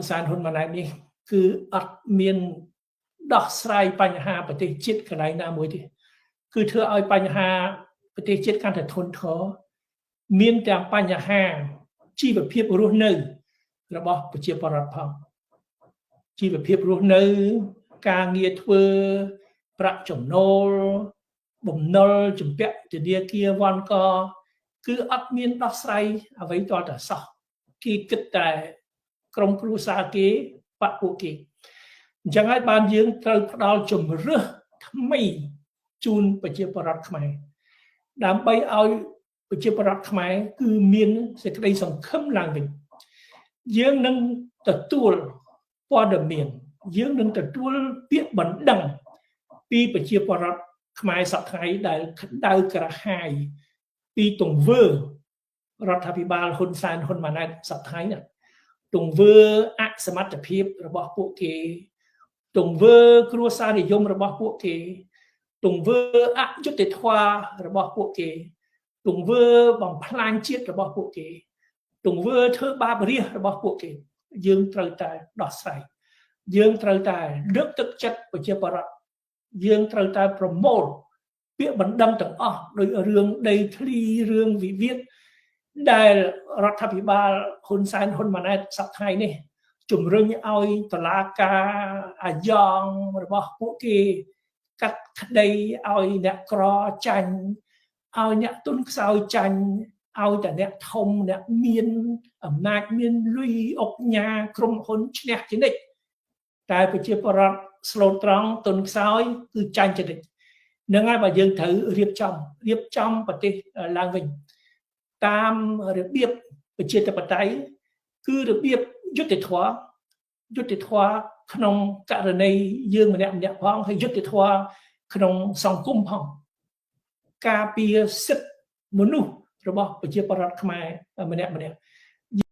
សែនហ៊ុនម៉ាណែតនេះគឺអត់មានដោះស្រាយបញ្ហាប្រទេសជាតិកន្លែងណាមួយទេគឺធ្វើឲ្យបញ្ហាប្រទេសជាតិកាន់តែធ្ងន់ធ្ងរមានទាំងបញ្ហាជីវភាពរស់នៅរបស់ប្រជាពលរដ្ឋផងជីវភាពរស់នៅការងារធ្វើប្រាក់ចំណូលបំណុលជំពាក់ធនាគារវ៉ាន់កគឺអត់មានដោះស្រាយអ្វីទាល់តែសោះគេគិតតែក្រុមគ្រួសារគេបាក់ពួកគេអញ្ចឹងហើយបានយើងត្រូវផ្ដល់ជំរឿសថ្មីជូនប្រជាពលរដ្ឋខ្មែរដើម្បីឲ្យប្រជាពលរដ្ឋខ្មែរគឺមានសេចក្តីសង្ឃឹមឡើងវិញយើងនឹងទទួលព័ត៌មានយើងនឹងទទួលពាក្យបណ្ដឹងពីប្រជាពលរដ្ឋខ្មែរសប្តាហ៍ដែលក្តៅក្រហាយពីទង្វើរដ្ឋាភិបាលហ៊ុនសែនហ៊ុនម៉ាណែតសប្តាហ៍នេះទង្វើអសមត្ថភាពរបស់ពួកគេទង្វើគ្រួសារនិយមរបស់ពួកគេទង្វើអយុត្តិធម៌របស់ពួកគេទង្វើបំផ្លាញជាតិរបស់ពួកគេទង្វើធ្វើបាបរាស្ត្ររបស់ពួកគេយើងត្រូវតែដោះស្រាយយើងត្រូវតែលើកទឹកចិត្តប្រជាពលរដ្ឋយើងត្រូវតែប្រមូលពាក្យបណ្ដឹងទាំងអស់ដោយរឿងដីធ្លីរឿងវិវាទដែលរដ្ឋាភិបាលហ៊ុនសែនហ៊ុនម៉ាណែតសប្តាហ៍នេះជំរុញឲ្យតុលាការអាយ៉ងរបស់ពួកគេកាត់ក្តីឲ្យអ្នកក្រចាញ់ឲ្យអ្នកទុនខ្សោយចាញ់ឲ្យតែអ្នកធំអ្នកមានអំណាចមានលុយអុកញ៉ាក្រុមហ៊ុនឈ្នះជានិច្ចតែប្រជាពលរដ្ឋស្លូតត្រង់ទុនខ្សោយគឺចាញ់ជានិច្ចនឹងហើយបើយើងត្រូវរៀបចំប្រទេសឡើងវិញតាមរបៀបប្រជាធិបតេយ្យគឺរបៀបយុត្តិធម៌ក្នុងករណីយើងម្នាក់ផងហើយយុត្តិធម៌ក្នុងសង្គមផងការពារសិទ្ធិមនុស្សរបស់ប្រជាពលរដ្ឋខ្មែរម្នាក់